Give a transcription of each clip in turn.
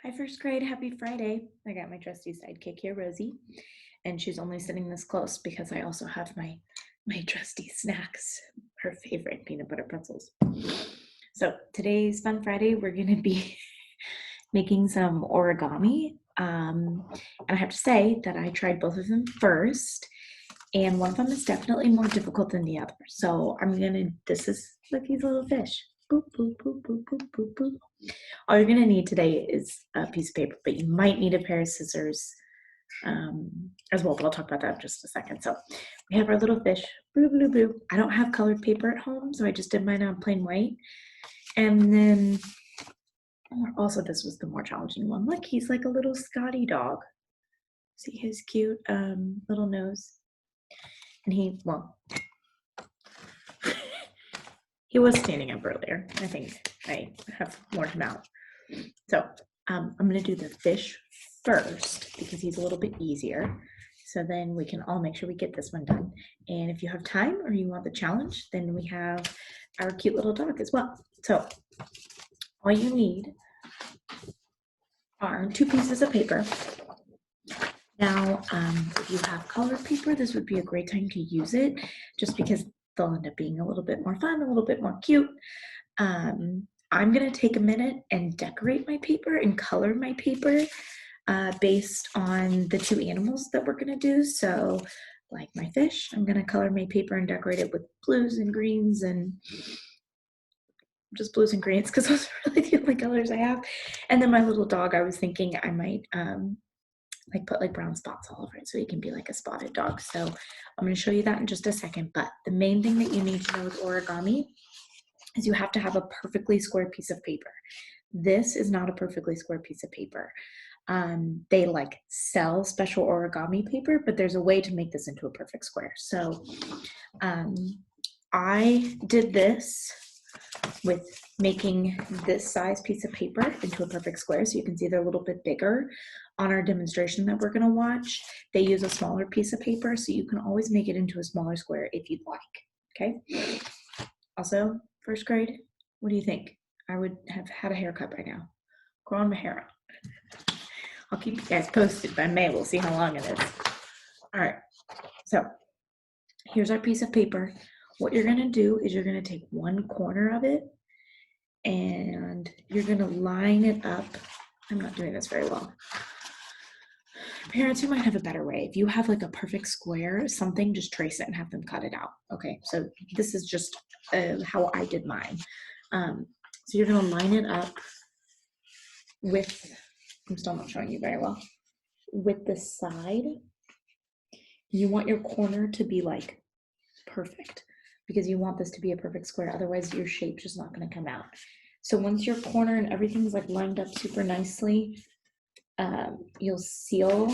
Hi, first grade. Happy Friday. I got my trusty sidekick here, Rosie, and she's only sitting this close because I also have my trusty snacks, her favorite peanut butter pretzels. So today's Fun Friday, we're going to be making some origami. And I have to say that I tried both of them first, and one of them is definitely more difficult than the other. So this is like these little fish. Boop, boop, boop, boop, boop, boop, boop. All you're gonna need today is a piece of paper, but you might need a pair of scissors as well, but I'll talk about that in just a second. So we have our little fish, blue, blue, blue. I don't have colored paper at home, so I just did mine on plain white. And then also this was the more challenging one. Look, he's like a little Scotty dog. See his cute little nose? And he was standing up earlier. I think I have worn him out. So I'm gonna do the fish first because he's a little bit easier. So then we can all make sure we get this one done. And if you have time or you want the challenge, then we have our cute little dog as well. So all you need are 2 pieces of paper. Now, if you have colored paper, this would be a great time to use it just because they'll end up being a little bit more fun, a little bit more cute. I'm gonna take a minute and decorate my paper and color my paper based on the 2 animals that we're gonna do. So like my fish, I'm gonna color my paper and decorate it with blues and greens and just blues and greens because those are really the only colors I have. And then my little dog, I was thinking I might like put like brown spots all over it so he can be like a spotted dog. So I'm going to show you that in just a second. But the main thing that you need to know with origami is you have to have a perfectly square piece of paper. This is not a perfectly square piece of paper. They like sell special origami paper, but there's a way to make this into a perfect square. So I did this with making this size piece of paper into a perfect square. So you can see they're a little bit bigger. On our demonstration that we're gonna watch, they use a smaller piece of paper, so you can always make it into a smaller square if you'd like, okay? Also, first grade, what do you think? I would have had a haircut by now. Growing my hair out. I'll keep you guys posted by May. We'll see how long it is. All right, so here's our piece of paper. What you're gonna do is you're gonna take one corner of it and you're gonna line it up. I'm not doing this very well. Parents, you might have a better way. If you have like a perfect square, something, just trace it and have them cut it out. Okay, so this is just how I did mine. So you're gonna line it up with, I'm still not showing you very well, with the side. You want your corner to be like perfect because you want this to be a perfect square. Otherwise your shape's just not gonna come out. So once your corner and everything's like lined up super nicely, you'll seal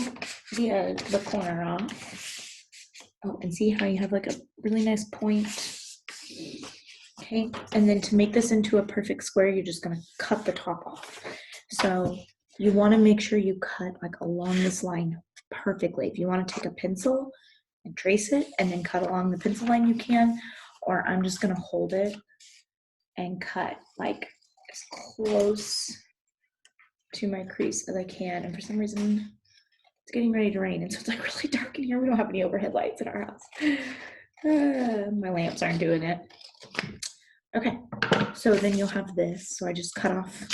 the corner off. Oh, and see how you have like a really nice point. Okay, and then to make this into a perfect square, you're just gonna cut the top off. So you wanna make sure you cut like along this line perfectly. If you wanna take a pencil and trace it and then cut along the pencil line, you can, or I'm just gonna hold it and cut like as close to my crease as I can. And for some reason, it's getting ready to rain, and so it's like really dark in here. We don't have any overhead lights in our house. My lamps aren't doing it. Okay, so then you'll have this. So I just cut off,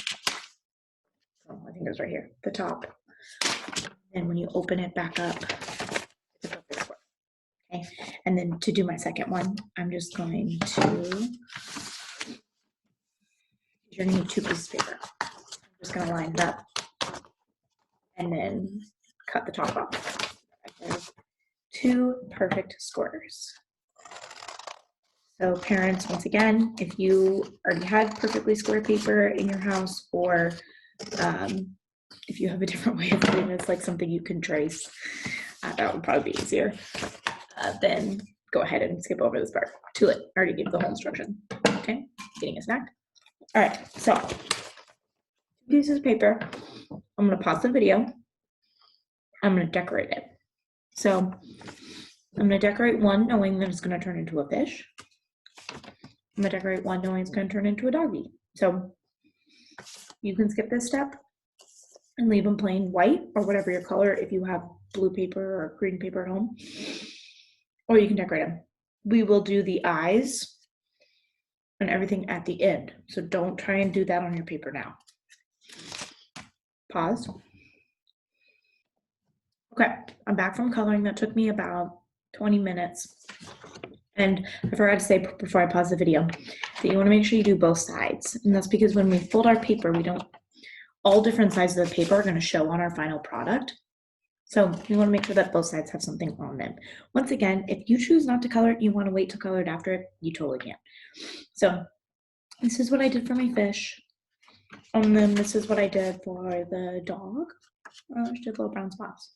oh, I think it was right here, the top. And when you open it back up, it's a perfect square. Okay, and then to do my second one, I'm just going to, you're gonna need 2 pieces of paper. I'm just gonna line it up and then cut the top off. 2 perfect squares. So parents, once again, if you already had perfectly square paper in your house, or if you have a different way of doing this, like something you can trace, that would probably be easier, then go ahead and skip over this part. Too late, I already gave the whole instruction. Okay, getting a snack. All right, so 2 pieces of paper. I'm gonna pause the video. I'm gonna decorate it. So I'm gonna decorate one knowing that it's gonna turn into a fish. I'm gonna decorate one knowing it's gonna turn into a doggy. So you can skip this step. and leave them plain white or whatever your color if you have blue paper or green paper at home, or you can decorate them. We will do the eyes and everything at the end, so don't try and do that on your paper now. Pause. Okay, I'm back from coloring. That took me about 20 minutes. And I forgot to say before I pause the video that you want to make sure you do both sides. And that's because when we fold our paper, all different sides of the paper are going to show on our final product. So you want to make sure that both sides have something on them. Once again, if you choose not to color it, you want to wait to color it after it, you totally can. So this is what I did for my fish. And then this is what I did for the dog. She did little brown spots.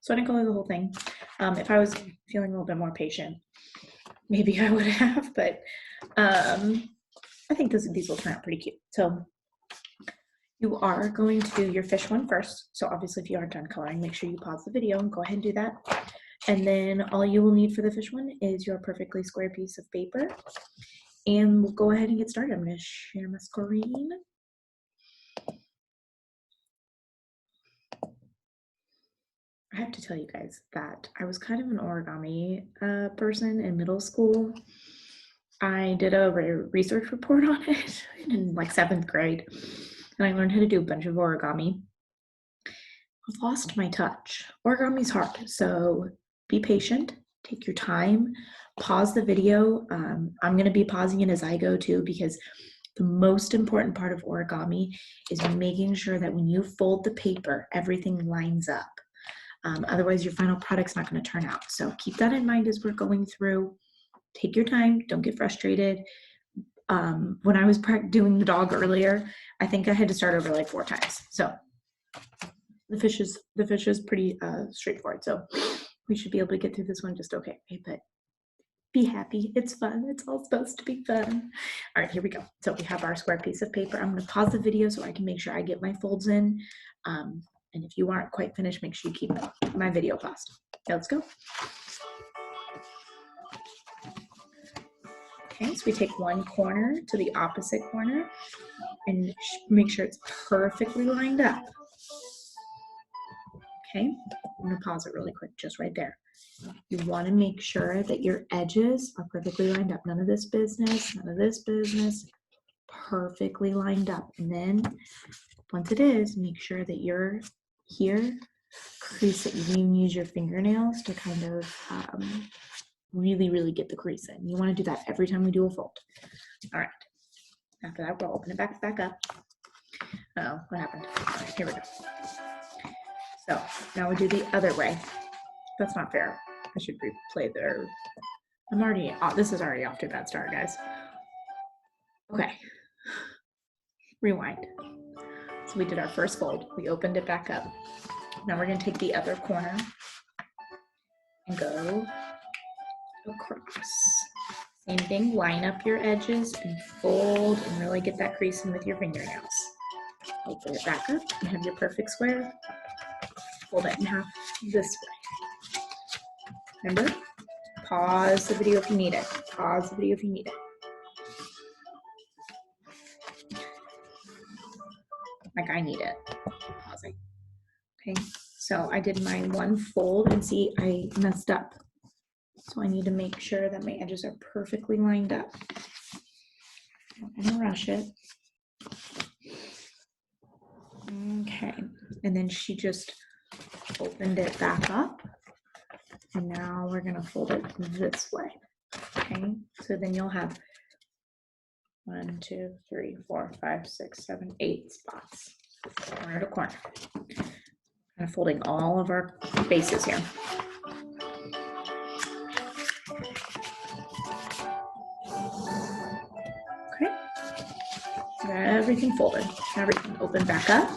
So I didn't color the whole thing. If I was feeling a little bit more patient, maybe I would have, but I think these will turn out pretty cute. So you are going to do your fish one first. So obviously if you aren't done coloring, make sure you pause the video and go ahead and do that. And then all you will need for the fish one is your perfectly square piece of paper. And we'll go ahead and get started. I'm going to share my screen. I have to tell you guys that I was kind of an origami person in middle school. I did a research report on it in like 7th grade, and I learned how to do a bunch of origami. I've lost my touch. Origami's hard, so be patient, take your time, pause the video. I'm going to be pausing it as I go too, because the most important part of origami is making sure that when you fold the paper, everything lines up. Otherwise, your final product's not going to turn out. So keep that in mind as we're going through. Take your time. Don't get frustrated. When I was doing the dog earlier, I think I had to start over like 4 times. So the fish is pretty straightforward. So we should be able to get through this one just okay. But be happy. It's fun. It's all supposed to be fun. All right, here we go. So we have our square piece of paper. I'm going to pause the video so I can make sure I get my folds in. And if you aren't quite finished, make sure you keep my video paused. Okay, let's go. Okay, so we take one corner to the opposite corner and make sure it's perfectly lined up. Okay, I'm going to pause it really quick, just right there. You want to make sure that your edges are perfectly lined up. None of this business, none of this business. Perfectly lined up. And then once it is, make sure that you're here, crease it. You can use your fingernails to kind of really get the crease in. You want to do that every time we do a fold. All right. After that, we'll open it back up. Uh-oh, what happened? All right, here we go. So now we do the other way. That's not fair. I should replay there. This is already off to a bad start, guys. Okay. Rewind. So we did our first fold. We opened it back up. Now we're going to take the other corner and go across. Same thing, line up your edges and fold and really get that crease in with your fingernails. Open it back up and have your perfect square. Fold it in half this way. Remember? Pause the video if you need it. Pause the video if you need it. Like I need it. Pausing. Okay, so I did my one fold and see I messed up. So I need to make sure that my edges are perfectly lined up. I'm gonna rush it. Okay, and then she just opened it back up. And now we're gonna fold it this way. Okay, so then you'll have 1, 2, 3, 4, 5, 6, 7, 8 spots, corner to corner. Kind of folding all of our bases here. Okay, everything folded, everything open back up.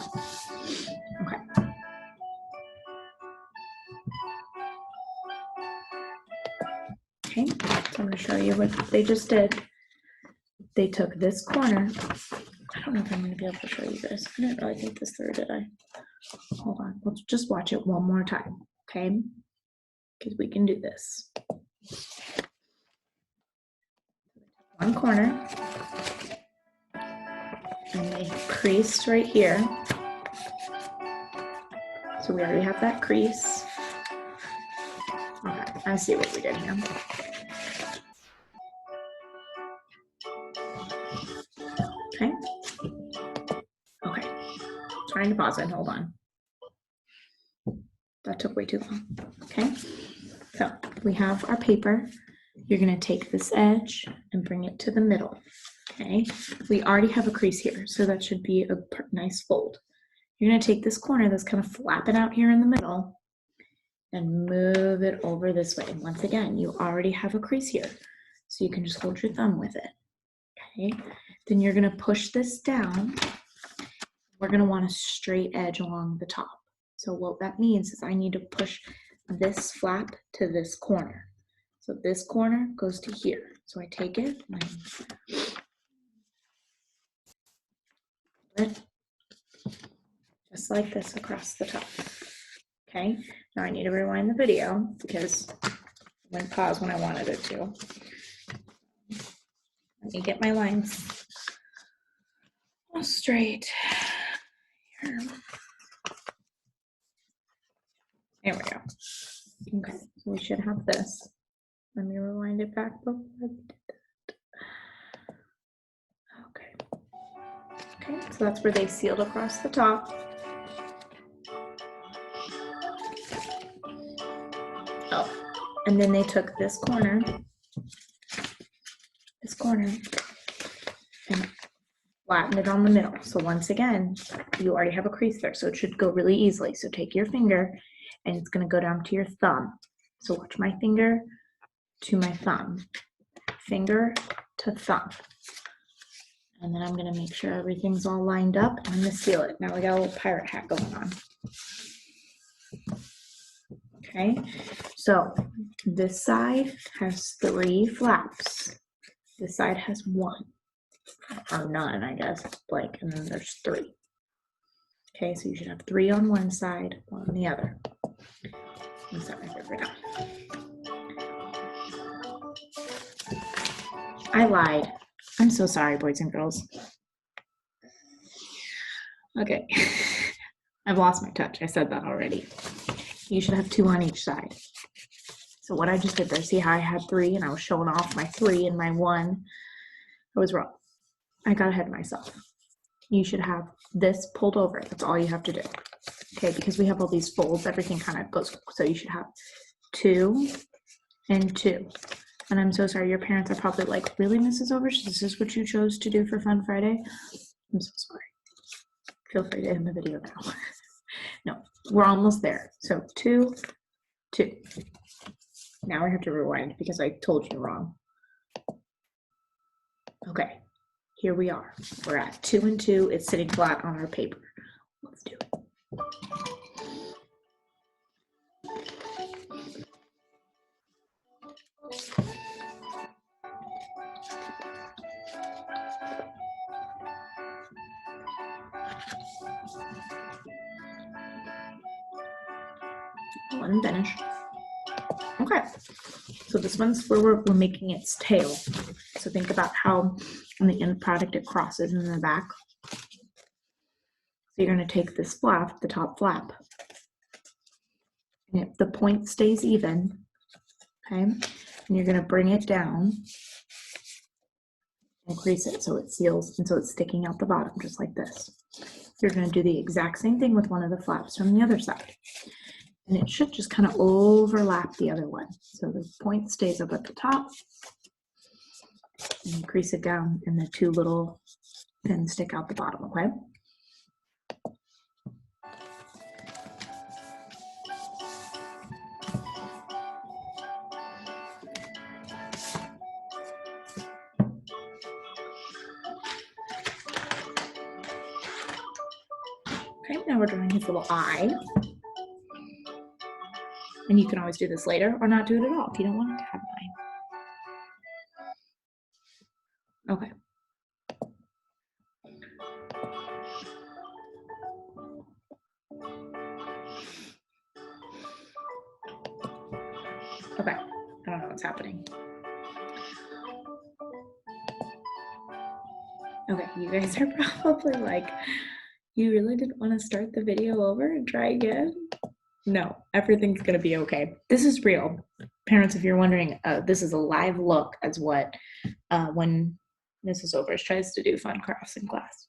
Okay. Okay, so I'm going to show you what they just did. They took this corner. I don't know if I'm going to be able to show you this. I didn't really think this through, did I? Hold on, let's just watch it one more time, okay? Because we can do this. One corner, and they creased right here. So we already have that crease. Okay, I see what we did here. Okay. Okay. Trying to pause it. Hold on. That took way too long. Okay. So we have our paper. You're going to take this edge and bring it to the middle. Okay. We already have a crease here, so that should be a nice fold. You're going to take this corner that's kind of flapping out here in the middle and move it over this way. And once again, you already have a crease here, so you can just hold your thumb with it. Okay. Then you're going to push this down. We're going to want a straight edge along the top. So what that means is I need to push this flap to this corner. So this corner goes to here. So I take it and I just like this across the top. Okay, now I need to rewind the video because it went pause when I wanted it to. Let me get my lines all straight. Here. There we go. Okay, so we should have this. Let me rewind it back before I did that. Okay. Okay, so that's where they sealed across the top. Oh, and then they took this corner, and flattened it on the middle. So once again, you already have a crease there, so it should go really easily. So take your finger, and it's going to go down to your thumb. So watch my finger to my thumb, finger to thumb. And then I'm going to make sure everything's all lined up, and I'm going to seal it. Now we got a little pirate hat going on. Okay, so this side has 3 flaps. This side has 1, or none, I guess, blank, and then there's 3. Okay, so you should have 3 on one side, 1 on the other. Let's set my paper down. I lied. I'm so sorry, boys and girls. Okay, I've lost my touch. I said that already. You should have 2 on each side. So what I just did there, see how I had 3 and I was showing off my 3 and my 1? I was wrong. I got ahead of myself. You should have this pulled over. That's all you have to do. Okay, because we have all these folds, everything kind of goes, so you should have 2 and 2. And I'm so sorry, your parents are probably like, really, Mrs. Overesch, this is what you chose to do for Fun Friday? I'm so sorry. Feel free to end the video now. No, we're almost there. So 2, 2. Now I have to rewind because I told you wrong. Okay, here we are. We're at 2 and 2. It's sitting flat on our paper. Let's do it. Let me finish. Okay, so this one's where we're making its tail. So think about how on the end product it crosses in the back. So you're going to take this flap, the top flap, and if the point stays even, okay, and you're going to bring it down and crease it so it seals and so it's sticking out the bottom just like this. You're going to do the exact same thing with one of the flaps from the other side. And it should just kind of overlap the other one. So the point stays up at the top. And you crease it down and the 2 little pins stick out the bottom, okay? Okay, now we're drawing his little eye. And you can always do this later or not do it at all if you don't want it to have an eye. Okay. Okay, I don't know what's happening. Okay, you guys are probably like, You really didn't want to start the video over and try again? No, everything's going to be okay. This is real. Parents, if you're wondering, this is a live look as what when Mrs. Overesch tries to do fun crafts in class.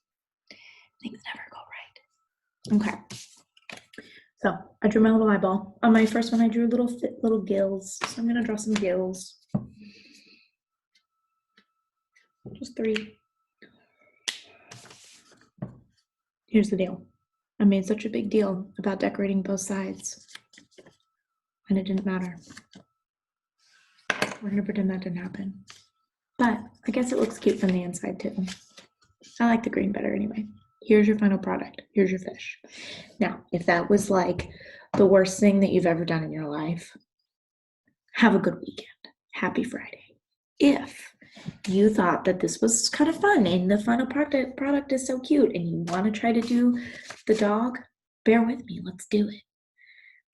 Things never go right. Okay. So I drew my little eyeball. On my first one, I drew little gills. So I'm going to draw some gills. Just 3. Here's the deal. I made such a big deal about decorating both sides, and it didn't matter. We're going to pretend that didn't happen. But I guess it looks cute from the inside too. I like the green better anyway. Here's your final product. Here's your fish. Now, if that was like the worst thing that you've ever done in your life, have a good weekend. Happy Friday. If you thought that this was kind of fun and the final product is so cute and you want to try to do the dog, bear with me. Let's do it.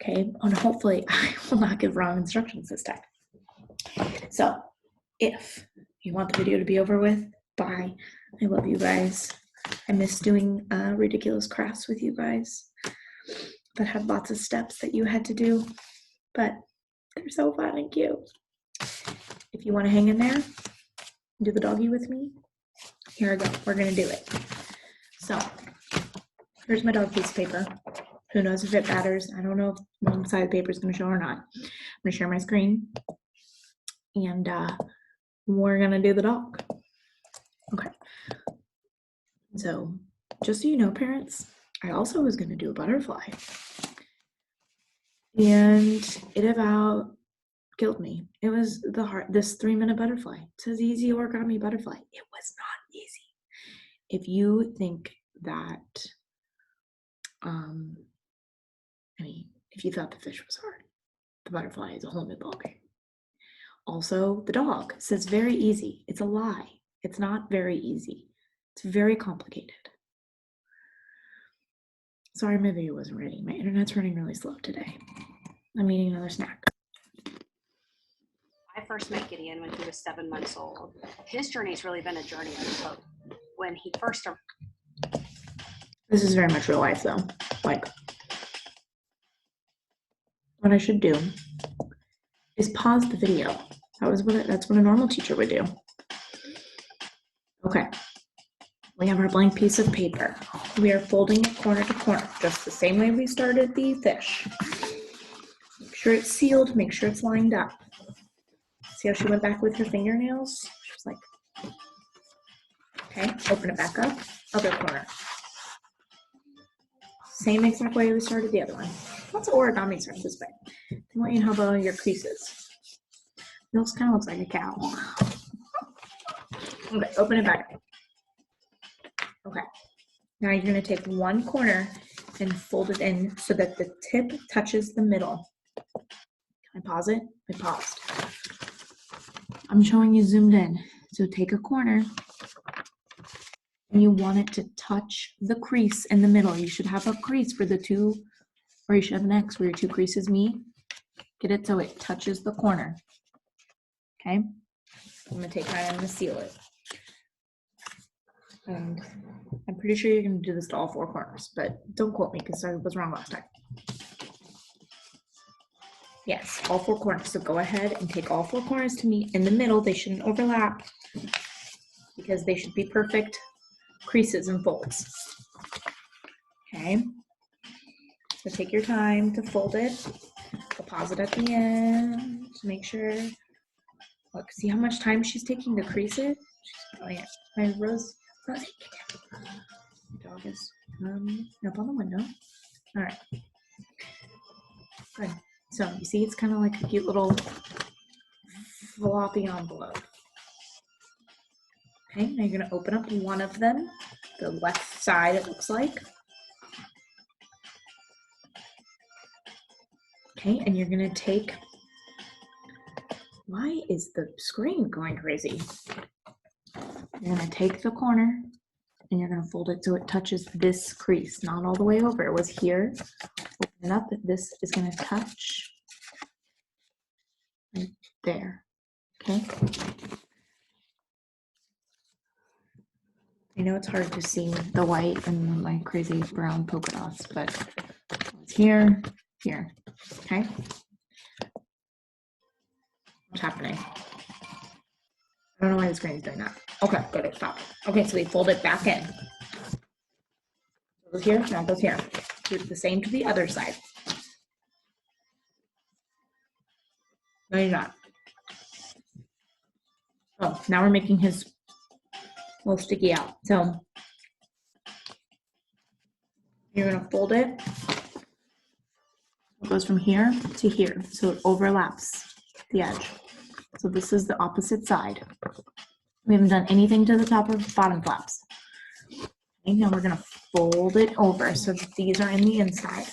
Okay? And hopefully I will not give wrong instructions this time. So if you want the video to be over with, bye. I love you guys. I miss doing ridiculous crafts with you guys that had lots of steps that you had to do, but they're so fun and cute. If you want to hang in there, do the doggy with me, here I go. We're going to do it. So here's my dog piece of paper. Who knows if it matters? I don't know if one side of the paper is going to show or not. I'm going to share my screen, and we're going to do the dog. Okay. So just so you know, parents, I also was going to do a butterfly, and it about killed me. It was this 3-minute butterfly. It says easy origami butterfly. It was not easy. If you think that, if you thought the fish was hard, the butterfly is a whole new ballgame. Also, the dog says very easy. It's a lie. It's not very easy. It's very complicated. Sorry, my video wasn't ready. My internet's running really slow today. I'm eating another snack. I first met Gideon when he was 7 months old. His journey's really been a journey of hope. When he first arrived. This is very much real life, though. Like, what I should do is pause the video. That's what a normal teacher would do. Okay. We have our blank piece of paper. We are folding it corner to corner, just the same way we started the fish. Make sure it's sealed, make sure it's lined up. See how she went back with her fingernails? She was like, okay, open it back up, other corner. Same exact way we started the other one. Lots of origami starts this way. They want you to have all your creases. It kind of looks like a cow. Okay, open it back up. Okay, now you're gonna take one corner and fold it in so that the tip touches the middle. Can I pause it? I paused. I'm showing you zoomed in. So take a corner and you want it to touch the crease in the middle. You should have a crease for the two, or you should have an X where your two creases meet. Get it so it touches the corner. Okay? I'm gonna take mine, I'm gonna seal it. And I'm pretty sure you're gonna do this to all 4 corners, but don't quote me because I was wrong last time. Yes, all 4 corners. So go ahead and take all 4 corners to meet in the middle. They shouldn't overlap because they should be perfect creases and folds. Okay. So take your time to fold it. I'll pause it at the end to make sure. Look, see how much time she's taking to crease it? She's brilliant. My Rosie. Dog is up on the window. All right. Good. So you see, it's kind of like a cute little floppy envelope. Okay, now you're gonna open up one of them, the left side it looks like. Okay, and you're gonna take, why is the screen going crazy? You're gonna take the corner and you're gonna fold it so it touches this crease, not all the way over. It was here. Open it up, this is gonna touch right there, okay? I know it's hard to see the white and my crazy brown polka dots, but it's here, here, okay? What's happening? I don't know why the screen is doing that. Okay, good, it stopped. Okay, so we fold it back in. It goes here, now it goes here. Do the same to the other side. No, you're not. Oh, now we're making his little sticky out. So you're gonna fold it. It goes from here to here, so it overlaps the edge. So this is the opposite side. We haven't done anything to the top or bottom flaps. Okay, now we're gonna fold it over so that these are in the inside.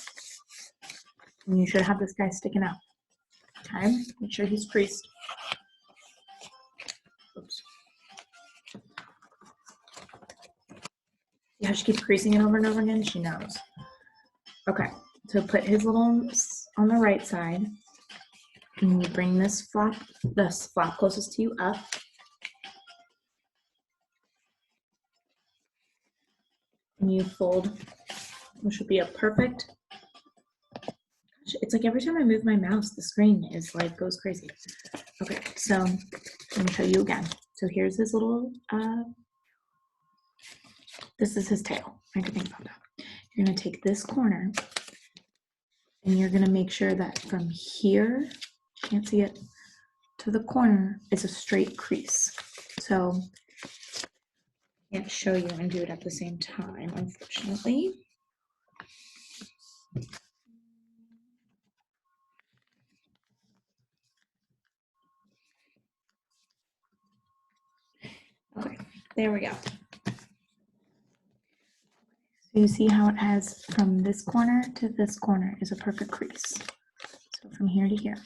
And you should have this guy sticking out. Okay, make sure he's creased. Oops. See how she keeps creasing it over and over again? She knows. Okay, so put his little on the right side. And you bring this flap closest to you up. And you fold, which should be a perfect. It's like every time I move my mouse, the screen is like goes crazy. Okay, so let me show you again. So here's his little, this is his tail. I can think about that. You're gonna take this corner and you're gonna make sure that from here, can't see it, to the corner is a straight crease. So I can't show you and do it at the same time, unfortunately. Okay, there we go. So you see how it has from this corner to this corner is a perfect crease. So from here to here.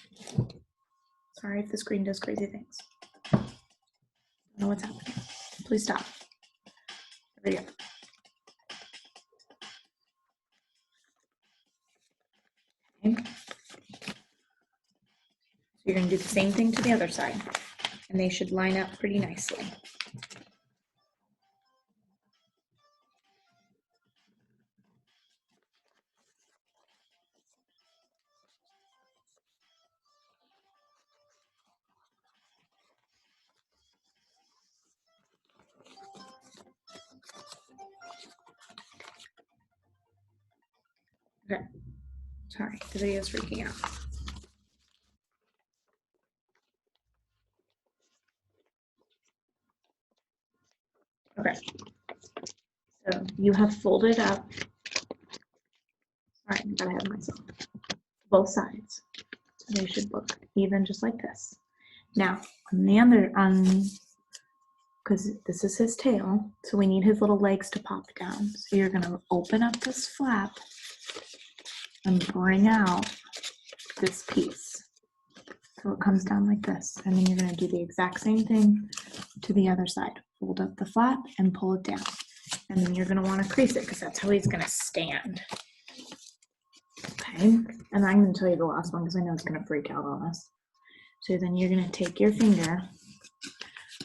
Sorry if the screen does crazy things. I don't know what's happening. Please stop. There we go. Okay. So you're going to do the same thing to the other side, and they should line up pretty nicely. Okay. Sorry, the video is freaking out. Okay. So you have folded up. All right, I got ahead of myself. Both sides. So they should look even just like this. Now, on the other, because this is his tail, so we need his little legs to pop down. So you're going to open up this flap and bring out this piece. So it comes down like this. And then you're going to do the exact same thing to the other side. Fold up the flap and pull it down. And then you're going to want to crease it because that's how he's going to stand. Okay, and I'm going to tell you the last one because I know it's going to freak out on us. So then you're going to take your finger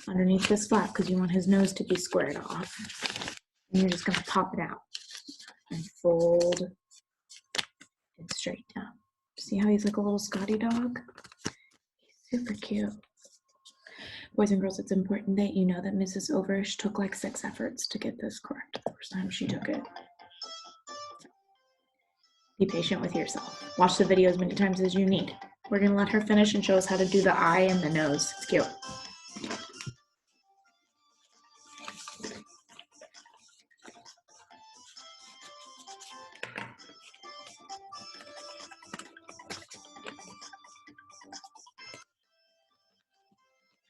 underneath this flap because you want his nose to be squared off. And you're just going to pop it out and fold it straight down. See how he's like a little Scotty dog? He's super cute. Boys and girls, it's important that you know that Mrs. Overesch took like 6 efforts to get this correct the first time she took it. Be patient with yourself. Watch the video as many times as you need. We're going to let her finish and show us how to do the eye and the nose. It's cute.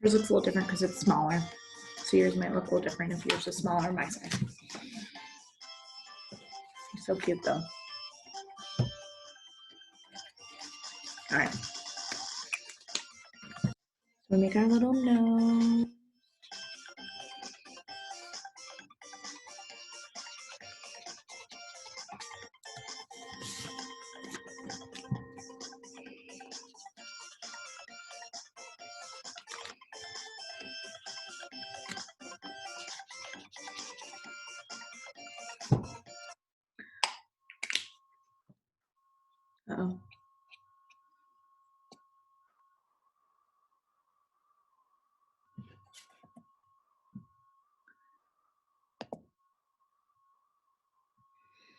Yours looks a little different because it's smaller. So yours might look a little different if yours is smaller on my side. He's so cute though. All right. So we make our little nose. Uh-oh.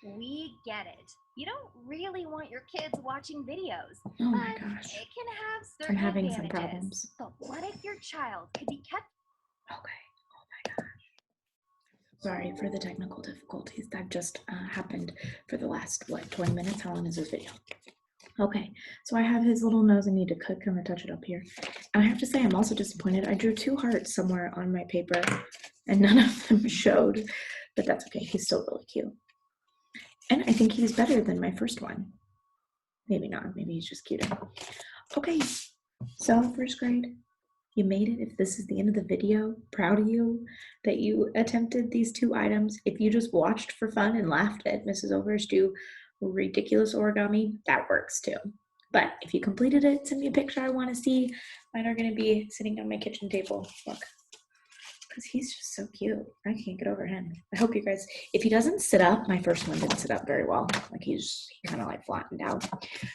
We get it. You don't really want your kids watching videos. Oh my but gosh. It can have I'm certain having some advantages. problems. But what if your child could be kept? Okay. Oh my gosh. Sorry for the technical difficulties that just happened for the last, 20 minutes? How long is this video? Okay, so I have his little nose I need to cook. I'm gonna touch it up here. And I have to say, I'm also disappointed. I drew 2 hearts somewhere on my paper and none of them showed, but that's okay. He's still really cute. And I think he's better than my first one. Maybe not, maybe he's just cuter. Okay, so first grade, you made it. If this is the end of the video, proud of you that you attempted these 2 items. If you just watched for fun and laughed at Mrs. Overesch do ridiculous origami, that works too. But if you completed it, send me a picture. I want to see. Mine are going to be sitting on my kitchen table. Look, because he's just so cute. I can't get over him. I hope you guys, if he doesn't sit up, my first one didn't sit up very well. Like he kind of like flattened out.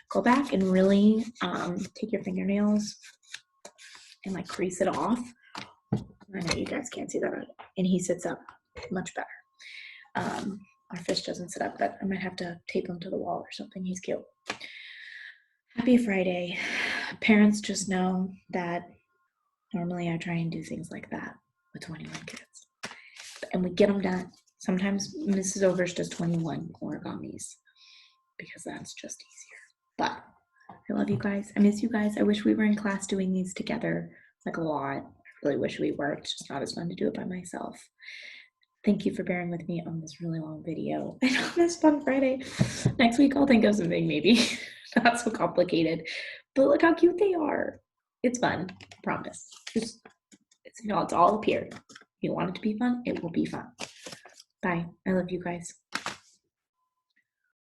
Go back and really take your fingernails and like crease it off. I know you guys can't see that. And he sits up much better. Our fish doesn't sit up, but I might have to tape him to the wall or something. He's cute. Happy Friday. Parents just know that normally I try and do things like that with 21 kids. And we get them done. Sometimes Mrs. Overesch does 21 origamis because that's just easier. But I love you guys. I miss you guys. I wish we were in class doing these together, like a lot. I really wish we were. It's just not as fun to do it by myself. Thank you for bearing with me on this really long video and on this fun Friday. Next week, I'll think of something maybe not so complicated, but look how cute they are. It's fun, I promise. It's all up here. If you want it to be fun, it will be fun. Bye. I love you guys.